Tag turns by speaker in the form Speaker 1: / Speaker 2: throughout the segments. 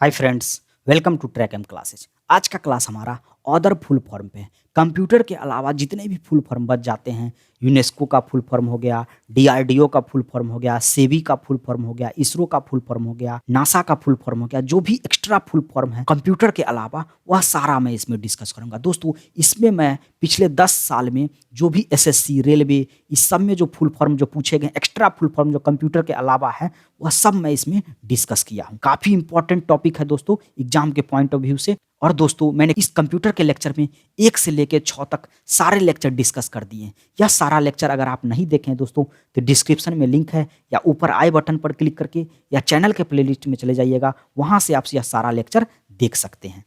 Speaker 1: Hi friends, welcome to track M classes. आज का class हमारा अदर फुल फॉर्म पे है। कंप्यूटर के अलावा जितने भी फुल फॉर्म बच जाते हैं, यूनेस्को का फुल फॉर्म हो गया, डीआरडीओ का फुल फॉर्म हो गया, सेबी का फुल फॉर्म हो गया, इसरो का फुल फॉर्म हो गया, नासा का फुल फॉर्म हो गया, जो भी एक्स्ट्रा फुल फॉर्म है कंप्यूटर के अलावा, वह सारा मैं इसमें डिस्कस करूंगा। दोस्तों, इसमें मैं पिछले 10 साल में जो भी एसएससी, रेलवे, इस सब में जो फुल फॉर्म जो पूछे गए, एक्स्ट्रा फुल फॉर्म जो कंप्यूटर के अलावा है, वह सब मैं इसमें डिस्कस किया हूँ। काफ़ी इंपॉर्टेंट टॉपिक है दोस्तों एग्जाम के पॉइंट ऑफ व्यू से। और दोस्तों, मैंने इस कंप्यूटर के लेक्चर में 1 से लेकर 6 तक सारे लेक्चर डिस्कस कर दिए हैं। यह सारा लेक्चर अगर आप नहीं देखें दोस्तों, तो डिस्क्रिप्शन में लिंक है, या ऊपर आई बटन पर क्लिक करके या चैनल के प्लेलिस्ट में चले जाइएगा, वहाँ से आप यह सारा लेक्चर देख सकते हैं।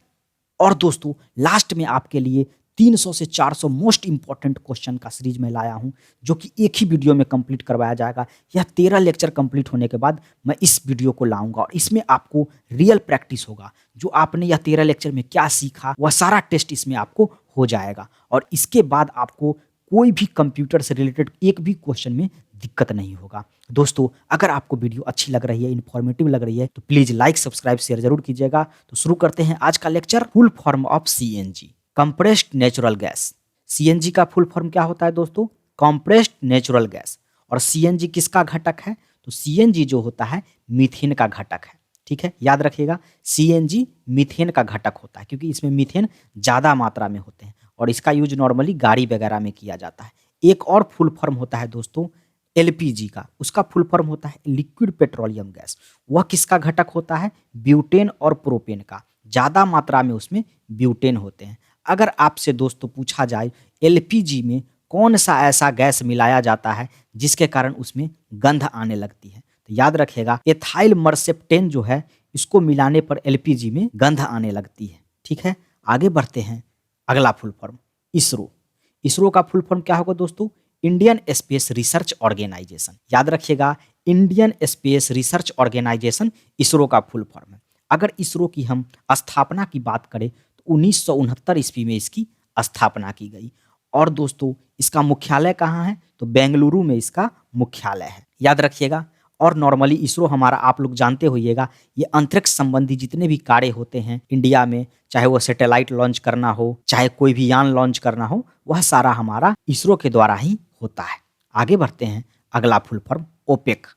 Speaker 1: और दोस्तों, लास्ट में आपके लिए 300 से 400 मोस्ट इंपॉर्टेंट क्वेश्चन का सीरीज में लाया हूं, जो कि एक ही वीडियो में कंप्लीट करवाया जाएगा। यह 13 लेक्चर कंप्लीट होने के बाद मैं इस वीडियो को लाऊंगा, और इसमें आपको रियल प्रैक्टिस होगा। जो आपने यह 13 लेक्चर में क्या सीखा, वह सारा टेस्ट इसमें आपको हो जाएगा। और इसके बाद आपको कोई भी कंप्यूटर से रिलेटेड एक भी क्वेश्चन में दिक्कत नहीं होगा। दोस्तों, अगर आपको वीडियो अच्छी लग रही है, इन्फॉर्मेटिव लग रही है, तो प्लीज़ लाइक, सब्सक्राइब, शेयर जरूर कीजिएगा। तो शुरू करते हैं आज का lecture. Full form of CNG, compressed natural gas. CNG का फुल फॉर्म क्या होता है दोस्तों? Compressed natural gas. और सीएनजी किसका घटक है? तो सीएनजी जो होता है मीथेन का घटक है। ठीक है, याद रखिएगा, सीएनजी मीथेन का घटक होता है, क्योंकि इसमें मीथेन ज़्यादा मात्रा में होते हैं और इसका यूज नॉर्मली गाड़ी वगैरह में किया जाता है। एक और फुल फॉर्म होता है दोस्तों एलपीजी का, उसका फुल फॉर्म होता है लिक्विड पेट्रोलियम गैस। वह किसका घटक होता है? ब्यूटेन और प्रोपेन का। ज़्यादा मात्रा में उसमें ब्यूटेन होते हैं। अगर आपसे दोस्तों पूछा जाए एलपीजी में कौन सा ऐसा गैस मिलाया जाता है जिसके कारण उसमें गंध आने लगती है, तो याद रखिएगा एथाइल मर्सेप्टेन जो है, इसको मिलाने पर एलपीजी में गंध आने लगती है। ठीक है, आगे बढ़ते हैं। अगला फुल फॉर्म इसरो। इसरो का फुल फॉर्म क्या होगा दोस्तों? Indian Space Research Organisation. याद रखिएगा, Indian Space Research Organisation ISRO का फुल फॉर्म है। अगर इसरो की हम स्थापना की बात करें तो 1969 ईस्वी में इसकी स्थापना की गई। और दोस्तों, इसका मुख्यालय कहाँ है? तो बेंगलुरु में इसका मुख्यालय है, याद रखिएगा। और नॉर्मली इसरो हमारा, आप लोग जानते होइएगा, ये अंतरिक्ष संबंधी जितने भी कार्य होते हैं इंडिया में, चाहे वो सैटेलाइट लॉन्च करना हो, चाहे कोई भी यान लॉन्च करना हो, वह सारा हमारा इसरो के द्वारा ही होता है। आगे बढ़ते हैं। अगला फुल फॉर्म ओपेक।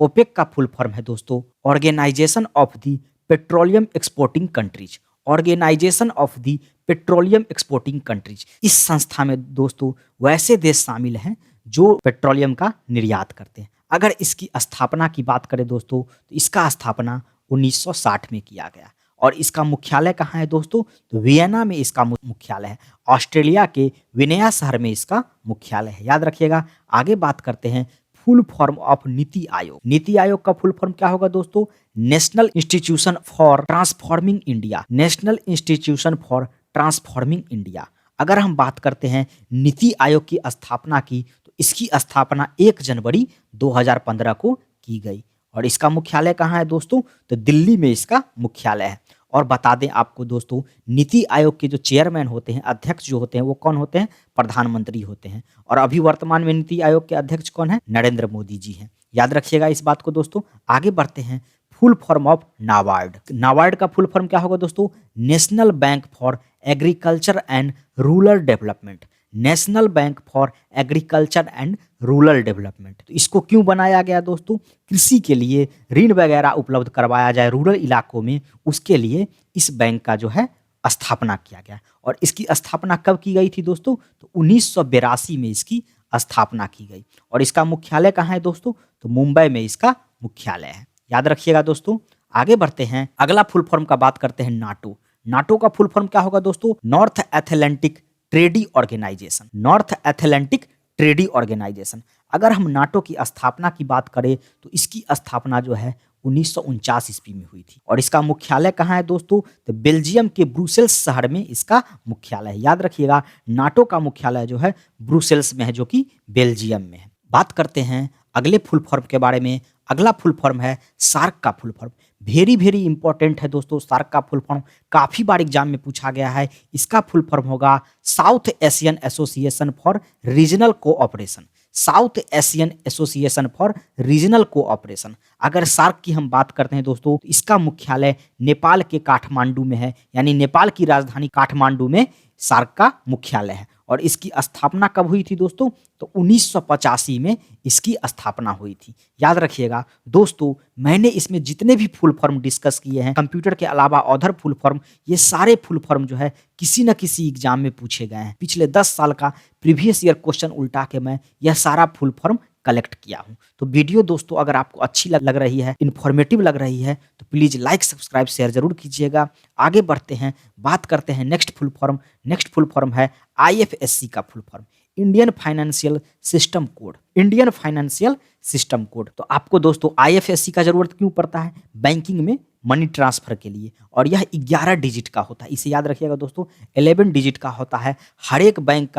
Speaker 1: ओपेक का फुल फॉर्म है दोस्तों organisation of the petroleum exporting countries. Organisation of the petroleum exporting countries. इस संस्था में दोस्तों वैसे देश शामिल हैं जो पेट्रोलियम का निर्यात करते हैं। अगर इसकी स्थापना की बात करें दोस्तों, तो इसका स्थापना 1960 में किया गया। और इसका मुख्यालय कहाँ है दोस्तों? तो वियना में इसका मुख्यालय है। ऑस्ट्रेलिया के विनया शहर में इसका मुख्यालय है, याद रखिएगा। आगे बात करते हैं full form of NITI Aayog. NITI Aayog का फुल फॉर्म क्या होगा दोस्तों? National institution for transforming India. National institution for transforming India. अगर हम बात करते हैं नीति आयोग की स्थापना की, तो इसकी स्थापना 1 जनवरी 2015 को की गई। और इसका मुख्यालय कहाँ है दोस्तों? तो दिल्ली में इसका मुख्यालय है। और बता दें आपको दोस्तों, नीति आयोग के जो चेयरमैन होते हैं, अध्यक्ष जो होते हैं, वो कौन होते हैं? प्रधानमंत्री होते हैं। और अभी वर्तमान में नीति आयोग के अध्यक्ष कौन है? नरेंद्र मोदी जी हैं। याद रखिएगा इस बात को दोस्तों। आगे बढ़ते हैं। Full form of NABARD. NABARD का फुल फॉर्म क्या होगा दोस्तों? National bank for agriculture and rural development. National bank for agriculture and rural development. तो इसको क्यों बनाया गया दोस्तों? कृषि के लिए ऋण वगैरह उपलब्ध करवाया जाए रूरल इलाकों में, उसके लिए इस बैंक का जो है स्थापना किया गया। और इसकी स्थापना कब की गई थी दोस्तों? तो 1982 में इसकी स्थापना की गई। और इसका मुख्यालय कहाँ है दोस्तों? तो मुंबई में इसका मुख्यालय है, याद रखिएगा दोस्तों। आगे बढ़ते हैं। अगला फुल फॉर्म का बात करते हैं नाटो। नाटो का फुल फॉर्म क्या होगा दोस्तों? North Atlantic Treaty Organization. North Atlantic Treaty Organization. अगर हम नाटो की स्थापना की बात करें, तो इसकी स्थापना जो है 1949 ईस्वी में हुई थी। और इसका मुख्यालय कहाँ है दोस्तों? तो बेल्जियम के ब्रुसेल्स शहर में इसका मुख्यालय है, याद रखिएगा। नाटो का मुख्यालय जो है ब्रुसेल्स में है, जो कि बेल्जियम में है। बात करते हैं अगले फुल फॉर्म के बारे में। अगला फुल फॉर्म है सार्क का full form. Very very important है दोस्तों सार्क का फुल फॉर्म, काफ़ी बार एग्जाम में पूछा गया है। इसका फुल फॉर्म होगा south Asian association for regional cooperation. South Asian association for regional cooperation. अगर सार्क की हम बात करते हैं दोस्तों, तो इसका मुख्यालय नेपाल के काठमांडू में है, यानी नेपाल की राजधानी काठमांडू में सार्क का मुख्यालय है। और इसकी स्थापना कब हुई थी दोस्तों? तो 1985 में इसकी स्थापना हुई थी। याद रखिएगा दोस्तों, मैंने इसमें जितने भी फुल फॉर्म डिस्कस किए हैं, कंप्यूटर के अलावा अदर फुल फॉर्म, ये सारे फुल फॉर्म जो है किसी न किसी एग्जाम में पूछे गए हैं। पिछले 10 साल का प्रीवियस ईयर क्वेश्चन उल्टा के मैं यह सारा फुल फॉर्म कलेक्ट किया हूं। तो वीडियो दोस्तों अगर आपको अच्छी लग रही है, इन्फॉर्मेटिव लग रही है, तो प्लीज़ लाइक सब्सक्राइब शेयर जरूर कीजिएगा। आगे बढ़ते हैं, बात करते हैं next full form. Next full form है IFSC का full form, Indian financial system code. Indian financial system code. तो आपको दोस्तों IFSC का जरूरत क्यों पड़ता है? बैंकिंग में मनी ट्रांसफर के लिए, और यह 11 डिजिट का होता है। इसे याद रखिएगा दोस्तों, 11 डिजिट का होता है। हर एक बैंक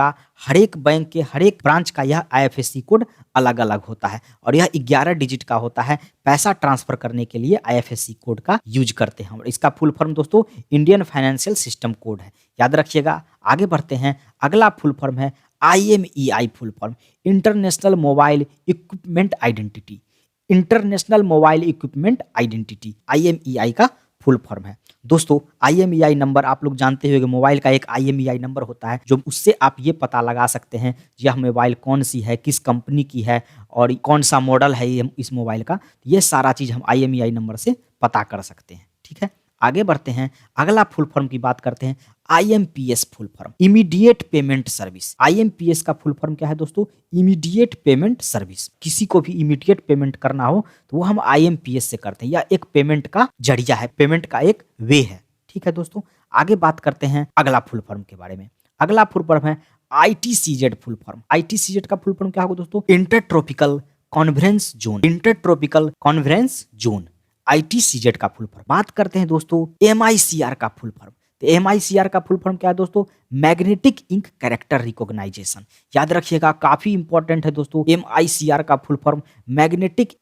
Speaker 1: के हर एक ब्रांच का यह IFSC कोड अलग अलग होता है, और यह 11 डिजिट का होता है। पैसा ट्रांसफर करने के लिए IFSC कोड का यूज करते हैं, और इसका फुल फॉर्म दोस्तों इंडियन फाइनेंशियल सिस्टम कोड है। याद रखिएगा। आगे बढ़ते हैं, अगला फुल फॉर्म है IMEI full form, international mobile equipment identity. International mobile equipment identity IMEI का फुल फॉर्म है। दोस्तों IMEI नंबर आप लोग जानते होंगे, मोबाइल का एक IMEI नंबर होता है, जो उससे आप ये पता लगा सकते हैं यह मोबाइल कौन सी है, किस कंपनी की है, और कौन सा मॉडल है ये इस मोबाइल का। ये सारा चीज़ हम IMEI नंबर से पता कर सकते हैं। ठीक है, आगे बढ़ते हैं, अगला फुल फॉर्म की बात करते हैं। IMPS full form, immediate payment service. IMPS का फुल फॉर्म क्या है दोस्तों? Immediate payment service. किसी को भी इमीडिएट पेमेंट करना हो तो वो हम IMPS से करते हैं। यह एक पेमेंट का जरिया है, पेमेंट का एक वे है। ठीक है दोस्तों, आगे बात करते हैं अगला फुल फॉर्म के बारे में। अगला फुल फॉर्म है ITCZ फुल फॉर्म। ITCZ का फुल फॉर्म क्या होगा दोस्तों? Intertropical conference zone. Intertropical conference zone, ITCZ का फुल फॉर्म। बात करते हैं दोस्तों MICR का फुल फॉर्म। तो MICR का फुल फॉर्म क्या है दोस्तों? Magnetic ink character recognition. याद रखिएगा, काफी इंपॉर्टेंट है दोस्तों। MICR का full form magnetic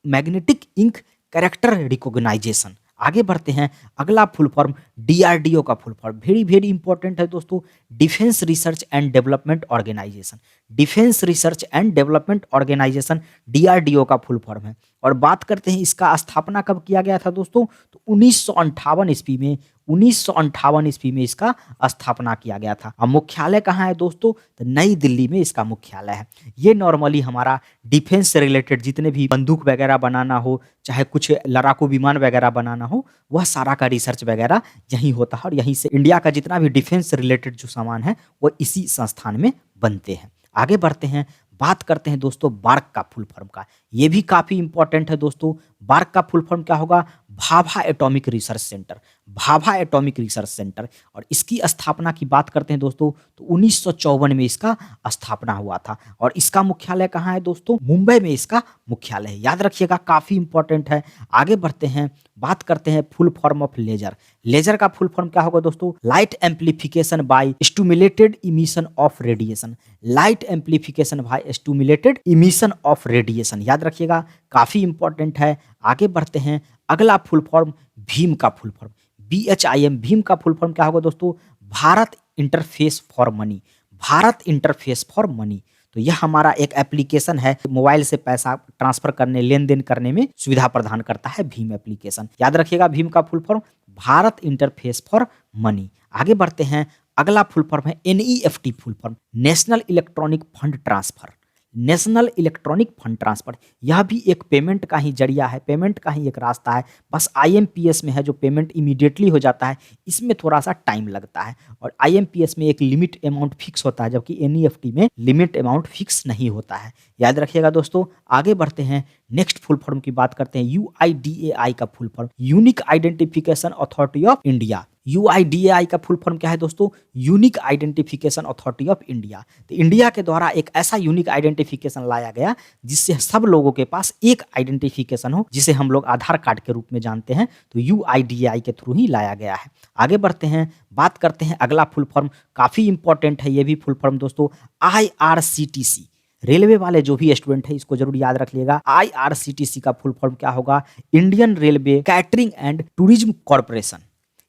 Speaker 1: ink character recognition. आगे बढ़ते हैं, अगला फुल फॉर्म DRDO का फुल फॉर्म, वेरी इंपॉर्टेंट है दोस्तों, defence research and development organisation. Defence research and development organisation DRDO का फुल फॉर्म है। और बात करते हैं इसका स्थापना कब किया गया था दोस्तों? तो 1958 ईस्वी में, 1958 ईस्वी में इसका स्थापना किया गया था। अब मुख्यालय कहाँ है दोस्तों? तो नई दिल्ली में इसका मुख्यालय है। ये नॉर्मली हमारा डिफेंस से रिलेटेड जितने भी बंदूक वगैरह बनाना हो, चाहे कुछ लड़ाकू विमान वगैरह बनाना हो, वह सारा का रिसर्च वगैरह यहीं होता है, और यहीं से इंडिया का जितना भी डिफेंस से रिलेटेड जो सामान है वो इसी संस्थान में बनते हैं। आगे बढ़ते हैं, बात करते हैं दोस्तों बार्क का फुल फॉर्म का। ये भी काफी इंपॉर्टेंट है दोस्तों। बार्क का फुल फॉर्म क्या होगा? Bhabha atomic research centre. Bhabha atomic research centre. और इसकी स्थापना की बात करते हैं दोस्तों, तो 1954 में इसका स्थापना हुआ था। और इसका मुख्यालय कहाँ है दोस्तों? मुंबई में इसका मुख्यालय है। याद रखिएगा, काफी इंपॉर्टेंट है। आगे बढ़ते हैं, बात करते हैं full form of laser. Laser का फुल फॉर्म क्या होगा दोस्तों? Light amplification by stimulated emission of radiation. Light amplification by stimulated emission of radiation. याद रखिएगा, काफी इंपॉर्टेंट है। आगे बढ़ते हैं, अगला फुल फॉर्म भीम का फुल फॉर्म, BHIM। भीम का फुल फॉर्म क्या होगा दोस्तों? Bharat interface for money. Bharat interface for money. तो यह हमारा एक एप्लीकेशन है, मोबाइल से पैसा ट्रांसफर करने, लेन देन करने में सुविधा प्रदान करता है भीम एप्लीकेशन। याद रखिएगा, भीम का full form Bharat interface for money. आगे बढ़ते हैं, अगला फुल फॉर्म है NEFT full form, national electronic fund transfer. National electronic fund transfer, यह भी एक पेमेंट का ही जरिया है, पेमेंट का ही एक रास्ता है। बस IMPS में है जो पेमेंट इमीडिएटली हो जाता है, इसमें थोड़ा सा टाइम लगता है। और IMPS में एक लिमिट अमाउंट फिक्स होता है, जबकि NEFT में लिमिट अमाउंट फिक्स नहीं होता है। याद रखिएगा दोस्तों। आगे बढ़ते हैं, नेक्स्ट फुल फॉर्म की बात करते हैं UIDAI का full form, unique identification authority of India. UIDAI का फुल फॉर्म क्या है दोस्तों? Unique identification authority of India. तो इंडिया के द्वारा एक ऐसा यूनिक आइडेंटिफिकेशन लाया गया जिससे सब लोगों के पास एक आइडेंटिफिकेशन हो, जिसे हम लोग आधार कार्ड के रूप में जानते हैं। तो UIDAI के थ्रू ही लाया गया है। आगे बढ़ते हैं, बात करते हैं अगला फुल फॉर्म, काफी इंपॉर्टेंट है ये भी फुल फॉर्म दोस्तों, IRCTC। रेलवे वाले जो भी स्टूडेंट है इसको जरूर याद रखिएगा। IRCTC का फुल फॉर्म क्या होगा? Indian Railway Catering and Tourism Corporation.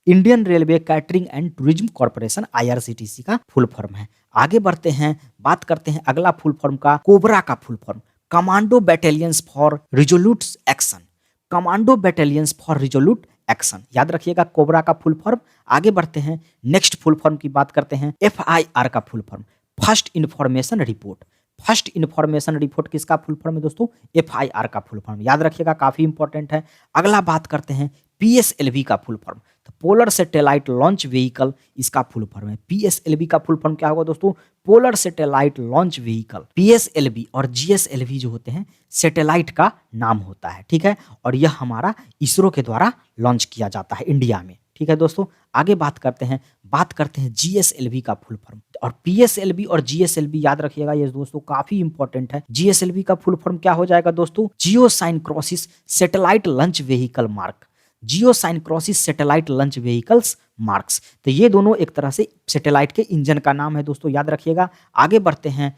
Speaker 1: Indian Railway Catering and Tourism Corporation IRCTC का फुल फॉर्म है। आगे बढ़ते हैं, बात करते हैं अगला फुल फॉर्म का, कोबरा का full form, Commando Battalions for Resolute Action. Commando Battalions for Resolute Action, याद रखिएगा कोबरा का फुल फॉर्म। आगे बढ़ते हैं, नेक्स्ट फुल फॉर्म की बात करते हैं, FIR का full form, first information report. First information report किसका फुल फॉर्म है दोस्तों? FIR का फुल फॉर्म, याद रखिएगा काफी इंपॉर्टेंट है। अगला बात करते हैं PSLV का फुल फॉर्म, तो पोलर सैटेलाइट लॉन्च व्हीकल इसका फुल फॉर्म है। PSLV का फुल फॉर्म क्या होगा दोस्तों? Polar satellite launch vehicle. PSLV और GSLV जो होते हैं सैटेलाइट का नाम होता है, ठीक है, और यह हमारा इसरो के द्वारा लॉन्च किया जाता है इंडिया में, ठीक है दोस्तों। आगे बात करते हैं GSLV का फुल फॉर्म, और PSLV और GSLV याद रखिएगा ये दोस्तों काफी इंपॉर्टेंट है। GSLV का फुल फॉर्म क्या हो जाएगा दोस्तों? जियो साइनक्रोसिस सैटेलाइट लॉन्च व्हीकल मार्क। जियो साइनक्रोसिस सैटेलाइट लॉन्च व्हीकल्स मार्क्स, तो ये दोनों एक तरह से सैटेलाइट के इंजन का नाम है दोस्तों, याद रखिएगा। आगे बढ़ते हैं,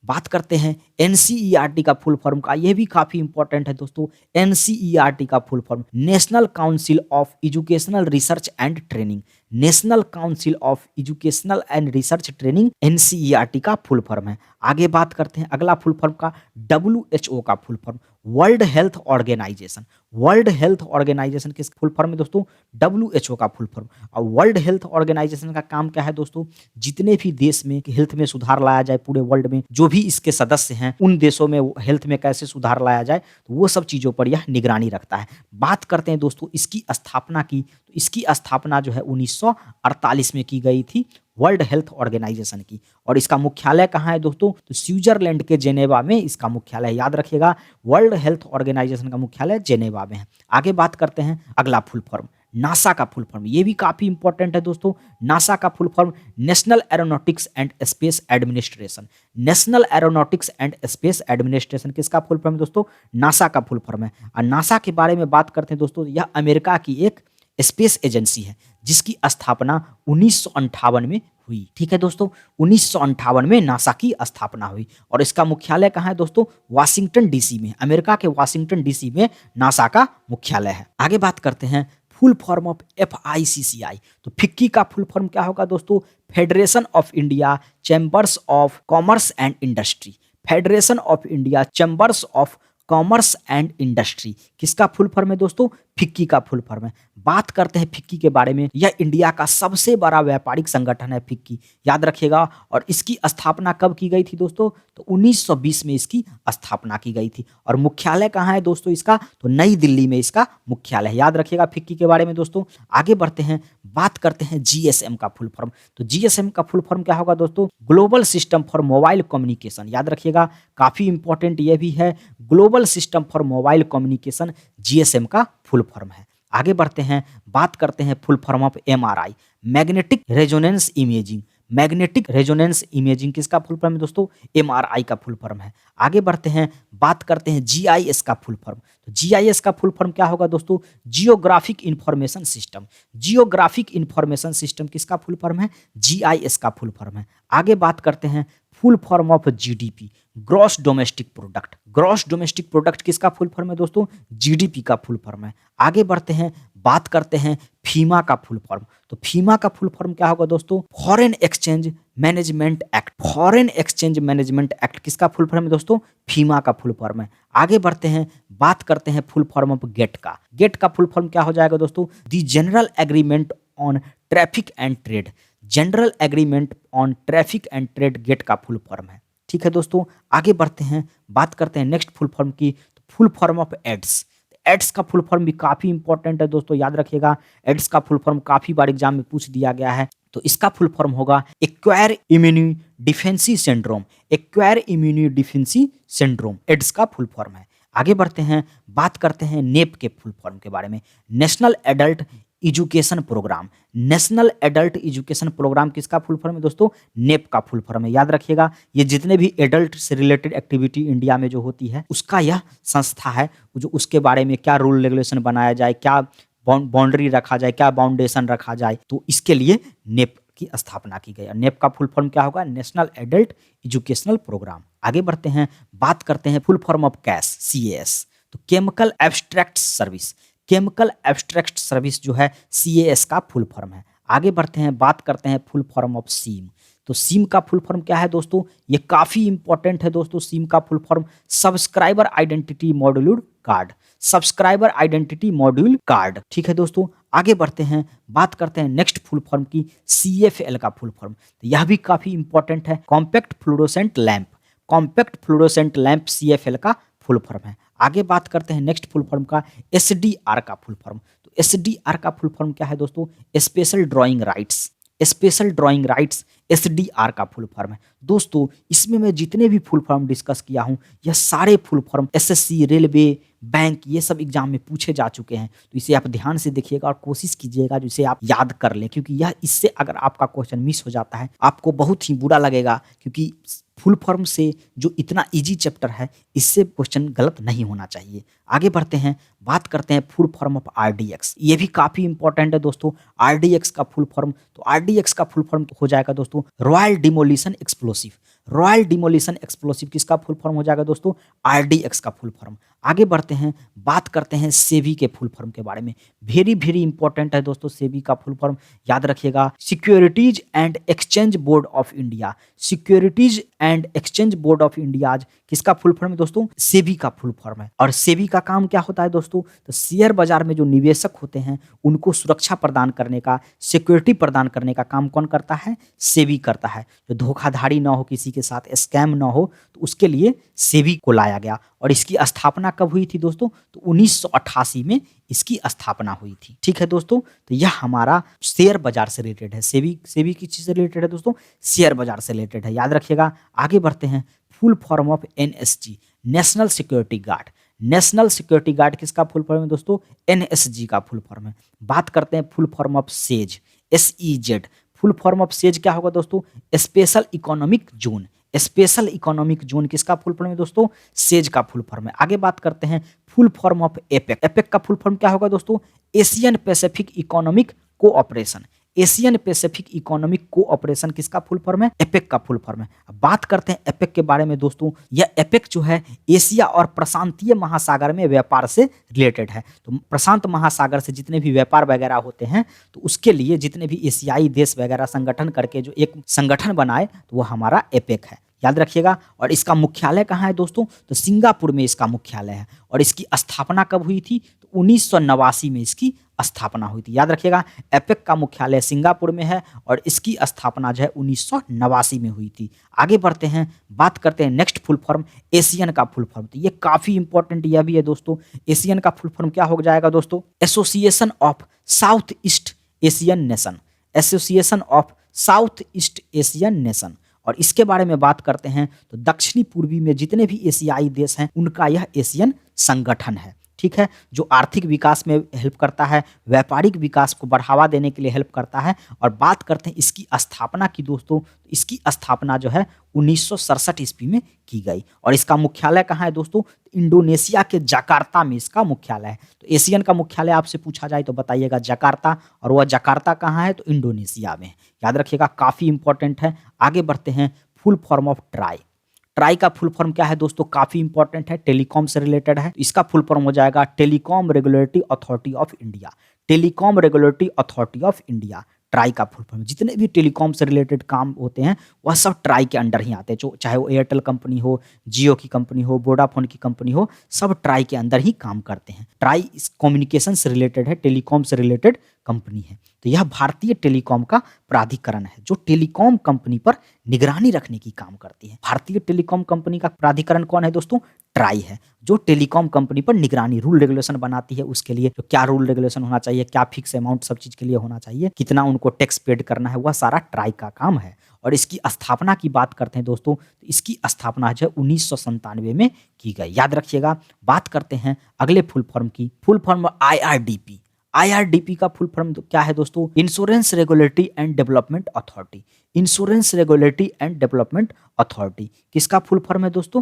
Speaker 1: बात करते हैं NCERT का फुल फॉर्म का, यह भी काफी इंपॉर्टेंट है दोस्तों। NCERT का full form national council of educational research and training. National council of educational and research training NCERT का फुल फॉर्म है। आगे बात करते हैं अगला फुल फॉर्म का, WHO का full form, world health organisation. World health organisation किस फुल फॉर्म है दोस्तों? WHO का फुल फॉर्म। और वर्ल्ड हेल्थ ऑर्गेनाइजेशन का काम क्या है दोस्तों? जितने भी देश में हेल्थ में सुधार लाया जाए, पूरे वर्ल्ड में जो भी इसके सदस्य हैं उन देशों में हेल्थ में कैसे सुधार लाया जाए, तो वो सब चीज़ों पर यह निगरानी रखता है। बात करते हैं दोस्तों इसकी स्थापना की, तो इसकी स्थापना जो है 1948 में की गई थी, वर्ल्ड हेल्थ ऑर्गेनाइजेशन की। और इसका मुख्यालय कहाँ है दोस्तों? तो स्विट्जरलैंड के जेनेवा में इसका मुख्यालय, याद रखिएगा वर्ल्ड हेल्थ ऑर्गेनाइजेशन का मुख्यालय जेनेवा में है। आगे बात करते हैं अगला फुल फॉर्म, नासा का फुल फॉर्म, ये भी काफी इंपॉर्टेंट है दोस्तों। नासा का full form national aeronautics and space administration. National aeronautics and space administration किसका फुल फॉर्म है दोस्तों? नासा का फुल फॉर्म है। और नासा के बारे में बात करते हैं दोस्तों, यह अमेरिका की एक स्पेस एजेंसी है जिसकी स्थापना 1958 में हुई, ठीक है दोस्तों। 1958 में नासा की स्थापना हुई, और इसका मुख्यालय कहाँ है दोस्तों? वाशिंगटन डीसी में, अमेरिका के वाशिंगटन डीसी में नासा का मुख्यालय है। आगे बात करते हैं फुल फॉर्म ऑफ FICCI, तो फिक्की का फुल फॉर्म क्या होगा दोस्तों? Federation of India chambers of commerce and industry. Federation of India chambers of commerce and industry किसका फुल फॉर्म है दोस्तों? फिक्की का फुल फॉर्म है। बात करते हैं फिक्की के बारे में, यह इंडिया का सबसे बड़ा व्यापारिक संगठन है फिक्की, याद रखिएगा। और इसकी स्थापना कब की गई थी दोस्तों? तो 1920 में इसकी स्थापना की गई थी। और मुख्यालय कहाँ है दोस्तों इसका? तो नई दिल्ली में इसका मुख्यालय है, याद रखिएगा फिक्की के बारे में दोस्तों। आगे बढ़ते हैं, बात करते हैं GSM का फुल फॉर्म, तो GSM का फुल फॉर्म क्या होगा दोस्तों? Global system for mobile communication, याद रखिएगा काफी इंपॉर्टेंट यह भी है। Global system for mobile communication GSM का फुल फॉर्म है। आगे बढ़ते हैं, बात करते हैं full form of MRI, magnetic resonance imaging. Magnetic resonance imaging किसका फुल फॉर्म है दोस्तों? MRI का फुल फॉर्म है। आगे बढ़ते हैं, बात करते हैं GIS का फुल फॉर्म, तो GIS का फुल फॉर्म क्या होगा दोस्तों? Geographic information system. Geographic information system किसका फुल फॉर्म है? GIS का फुल फॉर्म है। आगे बात करते हैं full form of GDP, gross domestic product. Gross domestic product किसका फुल फॉर्म है दोस्तों? GDP का फुल फॉर्म है। आगे बढ़ते हैं, बात करते हैं फीमा का फुल फॉर्म, तो फीमा का फुल फॉर्म क्या होगा दोस्तों? Foreign exchange management act. Foreign exchange management act किसका फुल फॉर्म है दोस्तों? फीमा का फुल फॉर्म है। आगे बढ़ते हैं, बात करते हैं फुल फॉर्म ऑफ गेट का। गेट का फुल फॉर्म क्या हो जाएगा दोस्तों? The General Agreement on Traffic and Trade. General Agreement on Traffic and Trade GATT का फुल फॉर्म है, ठीक है दोस्तों। आगे बढ़ते हैं, बात करते हैं नेक्स्ट फुल फॉर्म की, तो full form of AIDS. AIDS का फुल फॉर्म भी काफी इंपॉर्टेंट है दोस्तों, याद रखिएगा। एड्स का फुल फॉर्म काफी बार एग्जाम में पूछ दिया गया है, तो इसका फुल फॉर्म होगा acquire immune डिफेंसी syndrome. Acquire immune डिफेंसी syndrome AIDS का फुल फॉर्म है। आगे बढ़ते हैं, बात करते हैं नेप के फुल फॉर्म के बारे में, national adult education programme. National adult education programme किसका फुल फॉर्म है दोस्तों? नेप का फुल फॉर्म है, याद रखिएगा। ये जितने भी एडल्ट से रिलेटेड एक्टिविटी इंडिया में जो होती है उसका यह संस्था है, जो उसके बारे में क्या रूल रेगुलेशन बनाया जाए, क्या बाउंड्री रखा जाए, क्या बाउंडेशन रखा जाए, तो इसके लिए नेप की स्थापना की गई। नेप का फुल फॉर्म क्या होगा? National adult educational programme. आगे बढ़ते हैं, बात करते हैं full form of cash, CAS, तो chemical abstract service. Chemical abstract service जो है CAS का फुल फॉर्म है। आगे बढ़ते हैं, बात करते हैं फुल फॉर्म ऑफ सीम, तो सिम का फुल फॉर्म क्या है दोस्तों, ये काफ़ी इंपॉर्टेंट है दोस्तों। सिम का full form subscriber identity module card, subscriber identity module card. ठीक है दोस्तों, आगे बढ़ते हैं, बात करते हैं नेक्स्ट फुल फॉर्म की, CFL का फुल फॉर्म। तो यह भी काफ़ी इंपॉर्टेंट है, compact fluorescent lamp. Compact fluorescent lamp CFL का फुल फॉर्म है। आगे बात करते हैं नेक्स्ट फुल फॉर्म का, SDR का फुल फॉर्म। तो SDR का फुल फॉर्म क्या है दोस्तों, special drawing rights. Special drawing rights SDR का फुल फॉर्म है दोस्तों। इसमें मैं जितने भी फुल फॉर्म डिस्कस किया हूँ, यह सारे full form SSC, railway, bank, ये सब एग्जाम में पूछे जा चुके हैं। तो इसे आप ध्यान से देखिएगा और कोशिश कीजिएगा जिसे आप याद कर लें, क्योंकि यह इससे अगर आपका क्वेश्चन मिस हो जाता है आपको बहुत ही बुरा लगेगा, क्योंकि फुल फॉर्म से जो इतना इजी चैप्टर है इससे क्वेश्चन गलत नहीं होना चाहिए। आगे बढ़ते हैं, बात करते हैं फुल फॉर्म ऑफ RDX। ये भी काफ़ी इंपॉर्टेंट है दोस्तों, RDX का फुल फॉर्म। तो RDX का फुल फॉर्म हो जाएगा दोस्तों royal demolition explosive. Royal demolition explosive किसका फुल फॉर्म हो जाएगा दोस्तों, RDX का फुल फॉर्म। आगे बढ़ते हैं, बात करते हैं सेबी के फुल फॉर्म के बारे में। वेरी वेरी इंपॉर्टेंट है दोस्तों सेबी का फुल फॉर्म, याद रखिएगा, securities and exchange board of India. Securities and exchange board of India किसका फुल फॉर्म है दोस्तों, सेबी का फुल फॉर्म है। और सेबी का काम क्या होता है दोस्तों, तो शेयर बाजार में जो निवेशक होते हैं उनको सुरक्षा प्रदान करने का, सिक्योरिटी प्रदान करने का काम कौन करता है, सेबी करता है। जो धोखाधड़ी ना हो, किसी के साथ स्कैम ना हो, तो उसके लिए सेबी को लाया गया। और इसकी स्थापना कब हुई थी दोस्तों, तो 1988 में इसकी स्थापना हुई थी। ठीक है दोस्तों, तो यह हमारा शेयर बाजार से रिलेटेड है। सेबी किस चीज से रिलेटेड है दोस्तों, शेयर बाजार से रिलेटेड है, याद रखिएगा। आगे बढ़ते हैं, full form of NSG, national security guard. National security guard किसका फुल फॉर्म है दोस्तों, NSG का फुल फॉर्म है। बात करते हैं full form of says, SEZ। Full form of says क्या होगा दोस्तों, special economic zone. Special economic zone किसका फुल फॉर्म है दोस्तों, सेज का फुल फॉर्म है। आगे बात करते हैं full form of APEC. APEC का फुल फॉर्म क्या होगा दोस्तों, Asian Pacific economic cooperation. Asian Pacific economic cooperation किसका फुल फॉर्म है, एपेक का फुल फॉर्म है। अब बात करते हैं एपेक के बारे में दोस्तों। यह एपेक जो है एशिया और प्रशांतीय महासागर में व्यापार से रिलेटेड है। तो प्रशांत महासागर से जितने भी व्यापार वगैरह होते हैं, तो उसके लिए जितने भी एशियाई देश वगैरह संगठन करके जो एक संगठन बनाए, तो वो हमारा एपेक है, याद रखिएगा। और इसका मुख्यालय कहाँ है दोस्तों, तो सिंगापुर में इसका मुख्यालय है। और इसकी स्थापना कब हुई थी, तो 1989 में इसकी स्थापना हुई थी, याद रखिएगा। एपेक का मुख्यालय सिंगापुर में है और इसकी स्थापना जो है 1989 में हुई थी। आगे बढ़ते हैं, बात करते हैं नेक्स्ट फुल फॉर्म, एशियन का फुल फॉर्म। तो ये काफ़ी इंपॉर्टेंट यह भी है दोस्तों। एशियन का फुल फॉर्म क्या हो जाएगा दोस्तों, association of south east Asian nation. Association of south east Asian nation. और इसके बारे में बात करते हैं तो दक्षिणी पूर्वी में जितने भी एशियाई देश हैं उनका यह एशियन संगठन है। ठीक है, जो आर्थिक विकास में हेल्प करता है, व्यापारिक विकास को बढ़ावा देने के लिए हेल्प करता है। और बात करते हैं इसकी स्थापना की दोस्तों, तो इसकी स्थापना जो है 1967 ईस्वी में की गई। और इसका मुख्यालय कहाँ है दोस्तों, इंडोनेशिया के जकार्ता में इसका मुख्यालय है। तो एशियन का मुख्यालय आपसे पूछा जाए तो बताइएगा जकार्ता, और वह जकार्ता कहाँ है, तो इंडोनेशिया में, याद रखिएगा, काफ़ी इंपॉर्टेंट है। आगे बढ़ते हैं, full form of try. Try का फुल फॉर्म क्या है दोस्तों, काफ़ी इंपॉर्टेंट है, टेलीकॉम से रिलेटेड है। इसका फुल फॉर्म हो जाएगा telecom regulatory authority of India. Telecom regulatory authority of India try का फुल फॉर्म। जितने भी टेलीकॉम से रिलेटेड काम होते हैं वह सब ट्राई के अंडर ही आते हैं, जो चाहे वो एयरटेल कंपनी हो, जियो की कंपनी हो, वोडाफोन की कंपनी हो, सब ट्राई के अंदर ही काम करते हैं। ट्राई इस कम्युनिकेशन से रिलेटेड है, टेलीकॉम से रिलेटेड कंपनी है। तो यह भारतीय टेलीकॉम का प्राधिकरण है जो टेलीकॉम कंपनी पर निगरानी रखने की काम करती है। भारतीय टेलीकॉम कंपनी का प्राधिकरण कौन है दोस्तों, ट्राई है, जो टेलीकॉम कंपनी पर निगरानी, रूल रेगुलेशन बनाती है। उसके लिए जो क्या रूल रेगुलेशन होना चाहिए, क्या फिक्स अमाउंट सब चीज़ के लिए होना चाहिए, कितना उनको टैक्स पेड करना है, वह सारा ट्राई का काम है। और इसकी स्थापना की बात करते हैं दोस्तों, तो इसकी स्थापना जो है 1997 में की गई, याद रखिएगा। बात करते हैं अगले फुल फॉर्म की, फुल फॉर्म IRDP। IRDP का फुल फॉर्म क्या है दोस्तों, insurance regulatory and development authority. Insurance regulatory and development authority किसका फुल फॉर्म है दोस्तों,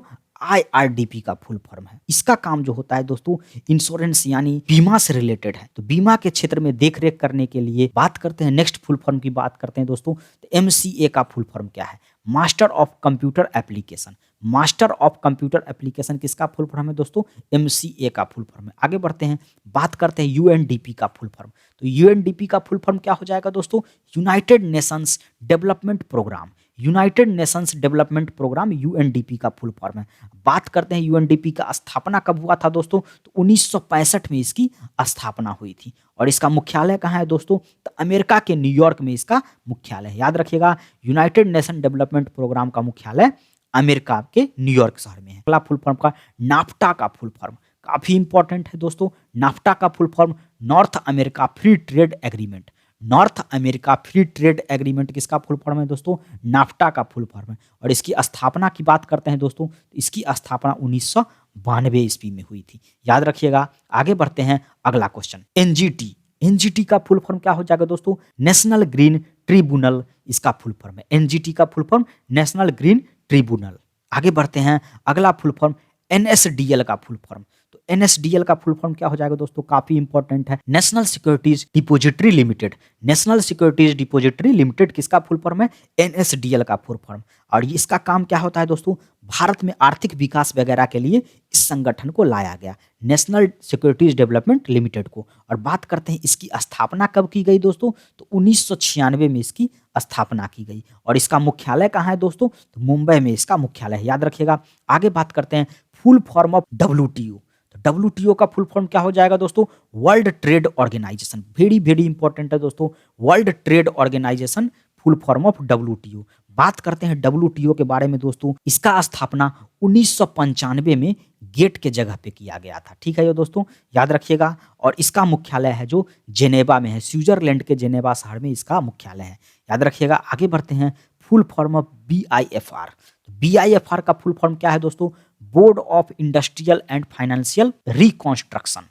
Speaker 1: IRDP का फुल फॉर्म है। इसका काम जो होता है दोस्तों, इंश्योरेंस यानी बीमा से रिलेटेड है। तो बीमा के क्षेत्र में देख रेख करने के लिए बात करते हैं, नेक्स्ट फुल फॉर्म की बात करते हैं दोस्तों, तो MCA का फुल फॉर्म क्या है, master of computer application. Master of computer application किसका फुल फॉर्म है दोस्तों, MCA का फुल फॉर्म है। आगे बढ़ते हैं, बात करते हैं UNDP का फुल फॉर्म। तो UNDP का फुल फॉर्म क्या हो जाएगा दोस्तों, united nations development programme. United nations development programme, UNDP का फुल फॉर्म है। बात करते हैं यूएनडीपी का स्थापना कब हुआ था दोस्तों, तो 1965 में इसकी स्थापना हुई थी। और इसका मुख्यालय कहाँ है दोस्तों, तो अमेरिका के न्यूयॉर्क में इसका मुख्यालय है। याद रखिएगा, यूनाइटेड नेशन डेवलपमेंट प्रोग्राम का मुख्यालय अमेरिका के न्यूयॉर्क शहर में है। अगला फुल फॉर्म का नाफ्टा का फुल फॉर्म काफी इंपॉर्टेंट है दोस्तों। नाफ्टा का full form north America free trade agreement. North America free trade agreement किसका फुल फॉर्म है दोस्तों, नाफ्टा का फुल फॉर्म है। और इसकी स्थापना की बात करते हैं दोस्तों, तो इसकी स्थापना 1992 ईस्वी में हुई थी। याद रखिएगा। आगे बढ़ते हैं, अगला क्वेश्चन, एनजीटी। एनजीटी का फुल फॉर्म क्या हो जाएगा दोस्तों, नेशनल ग्रीन ट्रिब्यूनल इसका फुल फॉर्म है। एनजीटी का full form national green tribunal. आगे बढ़ते हैं, अगला फुल फॉर्म एनएसडीएल का फुल फॉर्म। तो एनएसडीएल का फुल फॉर्म क्या हो जाएगा दोस्तों, काफी इंपॉर्टेंट है, national securities depository limited. National securities depository limited किसका फुल फॉर्म है, एनएसडीएल का फुल फॉर्म। और इसका काम क्या होता है दोस्तों, भारत में आर्थिक विकास वगैरह के लिए इस संगठन को लाया गया, नेशनल सिक्योरिटीज डेवलपमेंट लिमिटेड को। और बात करते हैं इसकी स्थापना कब की गई दोस्तों, तो 1996 में इसकी स्थापना की गई। और इसका मुख्यालय कहाँ है दोस्तों, तो मुंबई में इसका मुख्यालय है। याद रखिएगा। आगे बात करते हैं फुल फॉर्म ऑफ डब्ल्यूटीओ। तो डब्ल्यूटीओ का फुल फॉर्म क्या हो जाएगा दोस्तों, world trade organisation. Very very important है दोस्तों, world trade organisation full form of WTO. बात करते हैं डब्ल्यूटीओ के बारे में दोस्तों, इसका स्थापना 1995 में गेट के जगह पे किया गया था। ठीक है ये दोस्तों, याद रखिएगा। और इसका मुख्यालय है जो जेनेवा में है, स्विट्जरलैंड के जेनेवा शहर में इसका मुख्यालय है। याद रखिएगा। आगे बढ़ते हैं, full form of BIFR. BIFR का फुल फॉर्म क्या है दोस्तों, board of industrial and financial reconstruction.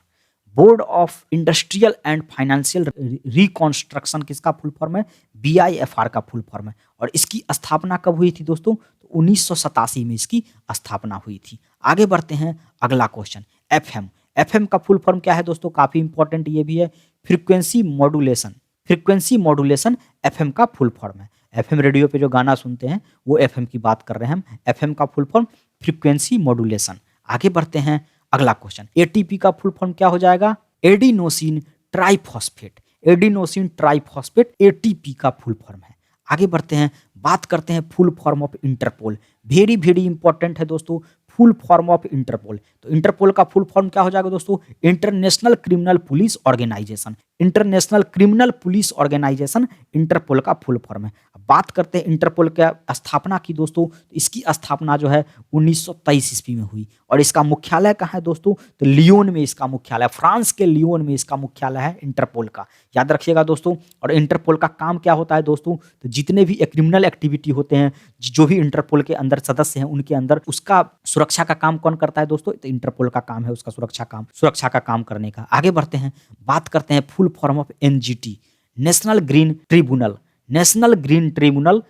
Speaker 1: Board of industrial and financial reconstruction किसका फुल फॉर्म है, बीआईएफआर का फुल फॉर्म है। और इसकी स्थापना कब हुई थी दोस्तों, तो 1987 में इसकी स्थापना हुई थी। आगे बढ़ते हैं, अगला क्वेश्चन, एफएम। एफएम का फुल फॉर्म क्या है दोस्तों, काफी इंपॉर्टेंट ये भी है, frequency modulation. Frequency modulation FM का फुल फॉर्म है। एफएम रेडियो पे जो गाना सुनते हैं वो एफएम की बात कर रहे हैं हम। एफएम का फुल फॉर्म फ्रीक्वेंसी मॉड्यूलेशन। आगे बढ़ते हैं, अगला क्वेश्चन, एटीपी का फुल फॉर्म क्या हो जाएगा, adenosine triphosphate. Adenosine triphosphate ATP का फुल फॉर्म है। आगे बढ़ते हैं, बात करते हैं full form of Interpol. Very very important है दोस्तों, फुल फॉर्म ऑफ इंटरपोल। तो इंटरपोल का फुल फॉर्म क्या हो जाएगा दोस्तों, international criminal police organisation. International criminal police organisation Interpol का फुल फॉर्म है। अब बात करते हैं इंटरपोल के स्थापना की दोस्तों, तो इसकी स्थापना जो है 1923 ईस्वी में हुई। और इसका मुख्यालय कहाँ है दोस्तों, तो लियोन में इसका मुख्यालय, फ्रांस के लियोन में इसका मुख्यालय है इंटरपोल का। याद रखिएगा दोस्तों। और इंटरपोल का काम क्या होता है दोस्तों, तो जितने भी क्रिमिनल एक्टिविटी होते हैं, जो भी इंटरपोल के अंदर सदस्य हैं, उनके अंदर उसका सुरक्षा का काम कौन करता है दोस्तों, तो इंटरपोल का काम है उसका सुरक्षा का काम करने का। आगे बढ़ते हैं, बात करते हैं full form of NGT, national green tribunal. National green tribunal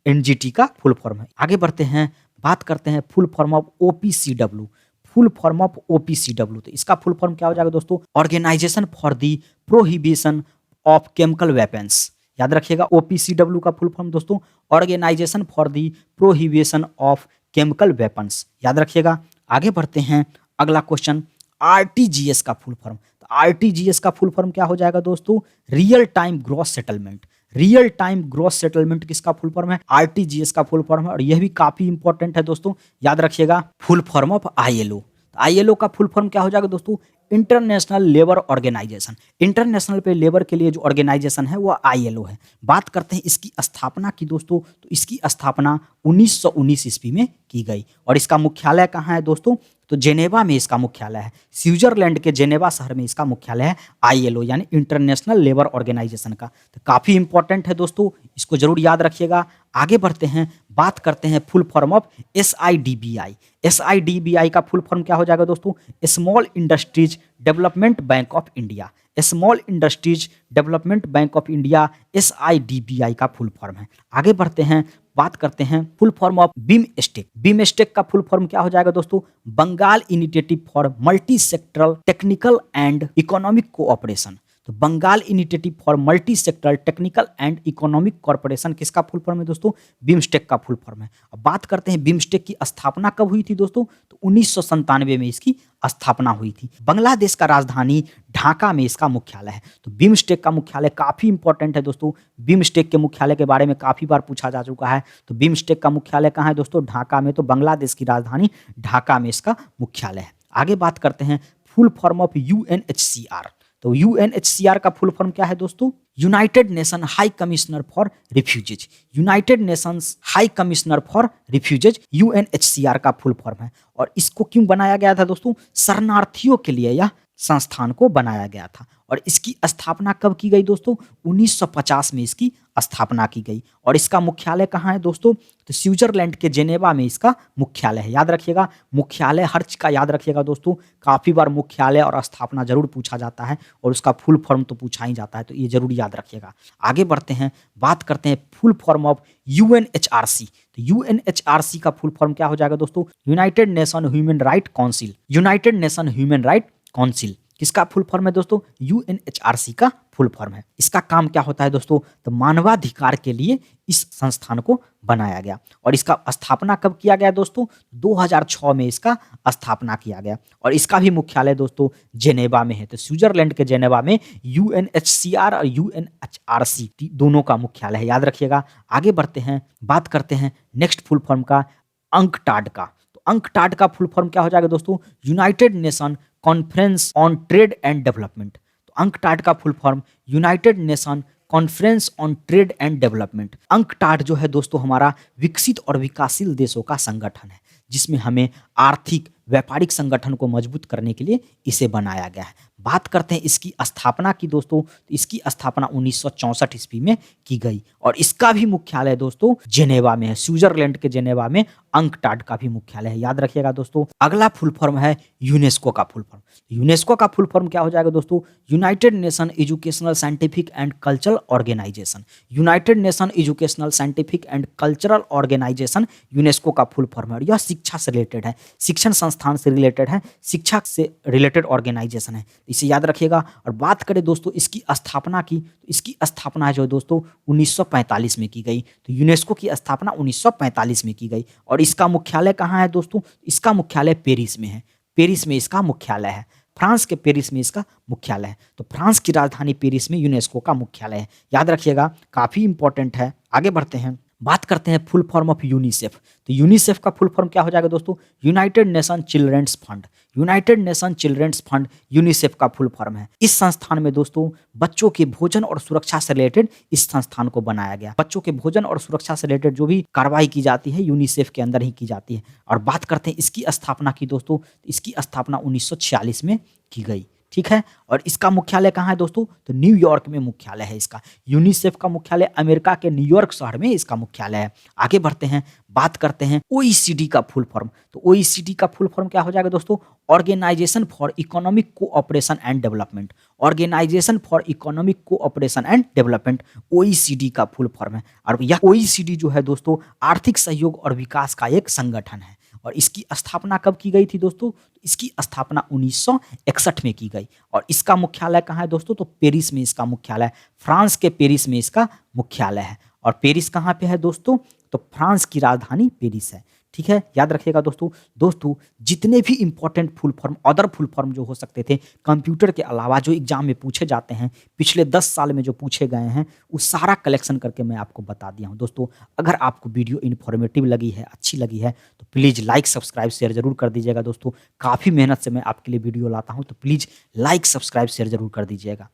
Speaker 1: NGT का फुल फॉर्म है। आगे बढ़ते हैं, बात करते हैं full form of OPCW. Full form of OPCW, तो इसका फुल फॉर्म क्या हो जाएगा दोस्तों, organisation for the prohibition of chemical weapons. याद रखिएगा, ओपीसीडब्ल्यू का फुल फॉर्म दोस्तों, organisation for the prohibition of chemical weapons. याद रखिएगा। आगे बढ़ते हैं, अगला क्वेश्चन, आरटीजीएस का फुल फॉर्म। तो आरटीजीएस का फुल फॉर्म क्या हो जाएगा दोस्तों, real time gross settlement. Real time gross settlement किसका फुल फॉर्म है, आरटीजीएस का फुल फॉर्म है। और यह भी काफी इंपॉर्टेंट है दोस्तों, याद रखिएगा। Full form of ILO. ILO का फुल फॉर्म क्या हो जाएगा दोस्तों, इंटरनेशनल लेबर ऑर्गेनाइजेशन। इंटरनेशनल पे लेबर के लिए जो ऑर्गेनाइजेशन है वो आईएलओ है। बात करते हैं इसकी स्थापना की दोस्तों, तो इसकी स्थापना 1919 ईस्वी में की गई। और इसका मुख्यालय कहाँ है दोस्तों, तो जेनेवा में इसका मुख्यालय है। स्विट्जरलैंड के जेनेवा शहर में इसका मुख्यालय है आईएलओ यानी इंटरनेशनल लेबर ऑर्गेनाइजेशन का। तो काफ़ी इंपॉर्टेंट है दोस्तों, इसको जरूर याद रखिएगा। आगे बढ़ते हैं, बात करते हैं full form of SIDBI. SIDBI का फुल फॉर्म क्या हो जाएगा दोस्तों, Small Industries Development Bank of India. Small Industries Development Bank of India SIDBI का फुल फॉर्म है। आगे बढ़ते हैं, बात करते हैं full form of BIMSTEC. BIMSTEC का फुल फॉर्म क्या हो जाएगा दोस्तों, Bengal initiative for multi sectoral technical and economic cooperation. तो Bengal initiative for multi sectoral technical and economic corporation किसका फुल फॉर्म है दोस्तों? बिम्स्टेक का फुल फॉर्म है। अब बात करते हैं बिम्स्टेक की स्थापना कब हुई थी दोस्तों? तो 1997 में इसकी स्थापना हुई थी। बांग्लादेश का राजधानी ढाका में इसका मुख्यालय है। तो बिम्स्टेक का मुख्यालय काफी इंपॉर्टेंट है दोस्तों। बिम्स्टेक के मुख्यालय के बारे में काफी बार पूछा जा चुका है। तो बिम्स्टेक का मुख्यालय कहाँ है दोस्तों? ढाका में। तो बांग्लादेश की राजधानी ढाका में इसका मुख्यालय है। आगे बात करते हैं फुल फॉर्म ऑफ यूएनएचसीआर। तो यूएनएचसीआर का फुल फॉर्म क्या है दोस्तों? United nation high commissioner for refugees. United Nations high commissioner for refugees UNHCR का फुल फॉर्म है। और इसको क्यों बनाया गया था दोस्तों? शरणार्थियों के लिए यह संस्थान को बनाया गया था। और इसकी स्थापना कब की गई दोस्तों? 1950 में इसकी स्थापना की गई। और इसका मुख्यालय कहाँ है दोस्तों? तो स्विट्जरलैंड के जेनेवा में इसका मुख्यालय है। याद रखिएगा, मुख्यालय हर चीज का याद रखिएगा दोस्तों। काफी बार मुख्यालय और स्थापना जरूर पूछा जाता है और उसका फुल फॉर्म तो पूछा ही जाता है, तो ये जरूर याद रखिएगा। आगे बढ़ते हैं, बात करते हैं फुल फॉर्म ऑफ यूएनएचआरसी। तो यूएनएचआरसी का फुल फॉर्म क्या हो जाएगा दोस्तों? United nation human right council. United nation human right council किसका फुल फॉर्म है दोस्तों? यूएनएचआरसी का फुल फॉर्म है। इसका काम क्या होता है दोस्तों? तो मानवाधिकार के लिए इस संस्थान को बनाया गया। और इसका स्थापना कब किया गया दोस्तों? 2006 में इसका स्थापना किया गया। और इसका भी मुख्यालय दोस्तों जेनेवा में है। तो स्विट्जरलैंड के जेनेवा में यूएनएचसीआर और यूएनएचआरसी दोनों का मुख्यालय है, याद रखिएगा। आगे बढ़ते हैं, बात करते हैं नेक्स्ट फुल फॉर्म का, अंकटाड का। तो अंकटाड का फुल फॉर्म क्या हो जाएगा दोस्तों? United nation conference on trade and development. तो अंकटाड का full form United nation conference on trade and development. UNCTAD जो है दोस्तों हमारा विकसित और विकासशील देशों का संगठन है, जिसमें हमें आर्थिक व्यापारिक संगठन को मजबूत करने के लिए इसे बनाया गया है। बात करते हैं इसकी स्थापना की दोस्तों। तो इसकी स्थापना 1964 ईस्वी में की गई। और इसका भी मुख्यालय दोस्तों जेनेवा में है। स्विट्जरलैंड के जेनेवा में अंकटाड का भी मुख्यालय है, याद रखिएगा दोस्तों। अगला फुल फॉर्म है यूनेस्को का फुल फॉर्म। यूनेस्को का फुल फॉर्म क्या हो जाएगा दोस्तों? United nation educational scientific and cultural organisation. United nation educational scientific and cultural organisation UNESCO का फुल फॉर्म है। यह शिक्षा से रिलेटेड है, शिक्षण संस्थान से रिलेटेड है, शिक्षा से रिलेटेड ऑर्गेनाइजेशन है, इसे याद रखिएगा। और बात करें दोस्तों इसकी स्थापना की, तो इसकी स्थापना जो है दोस्तों 1945 में की गई। तो यूनेस्को की स्थापना 1945 में की गई। और इसका मुख्यालय कहाँ है दोस्तों? इसका मुख्यालय पेरिस में है। पेरिस में इसका मुख्यालय है। फ्रांस के पेरिस में इसका मुख्यालय है। तो फ्रांस की राजधानी पेरिस में यूनेस्को का मुख्यालय है, याद रखिएगा, काफी इंपॉर्टेंट है। आगे बढ़ते हैं, बात करते हैं फुल फॉर्म ऑफ यूनिसेफ। तो यूनिसेफ का फुल फॉर्म क्या हो जाएगा दोस्तों? United nation children's fund. United nation children's fund UNICEF का फुल फॉर्म है। इस संस्थान में दोस्तों बच्चों के भोजन और सुरक्षा से रिलेटेड इस संस्थान को बनाया गया। बच्चों के भोजन और सुरक्षा से रिलेटेड जो भी कार्रवाई की जाती है यूनिसेफ के अंदर ही की जाती है। और बात करते हैं इसकी स्थापना की दोस्तों। इसकी स्थापना 1946 में की गई, ठीक है। और इसका मुख्यालय कहाँ है दोस्तों? तो न्यूयॉर्क में मुख्यालय है इसका। यूनिसेफ का मुख्यालय अमेरिका के न्यूयॉर्क शहर में इसका मुख्यालय है। आगे बढ़ते हैं, बात करते हैं ओईसीडी का फुल फॉर्म। तो ओईसीडी का फुल फॉर्म क्या हो जाएगा दोस्तों? Organisation for economic cooperation and development. Organisation for economic cooperation and development OECD का फुल फॉर्म है। और यह ओईसीडी जो है दोस्तों आर्थिक सहयोग और विकास का एक संगठन है। और इसकी स्थापना कब की गई थी दोस्तों? इसकी स्थापना 1961 में की गई। और इसका मुख्यालय कहाँ है दोस्तों? तो पेरिस में इसका मुख्यालय, फ्रांस के पेरिस में इसका मुख्यालय है। और पेरिस कहाँ पे है दोस्तों? तो फ्रांस की राजधानी पेरिस है, ठीक है, याद रखिएगा दोस्तों। दोस्तों जितने भी important full form, other full form जो हो सकते थे कंप्यूटर के अलावा जो एग्जाम में पूछे जाते हैं, पिछले 10 साल में जो पूछे गए हैं, वो सारा कलेक्शन करके मैं आपको बता दिया हूँ। दोस्तों अगर आपको वीडियो इन्फॉर्मेटिव लगी है, अच्छी लगी है, तो प्लीज़ लाइक सब्सक्राइब शेयर जरूर कर दीजिएगा। दोस्तों काफ़ी मेहनत से मैं आपके लिए वीडियो लाता हूँ, तो प्लीज़ लाइक सब्सक्राइब शेयर जरूर कर दीजिएगा।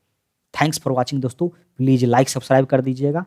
Speaker 1: थैंक्स फॉर वॉचिंग दोस्तों, प्लीज़ लाइक सब्सक्राइब कर दीजिएगा।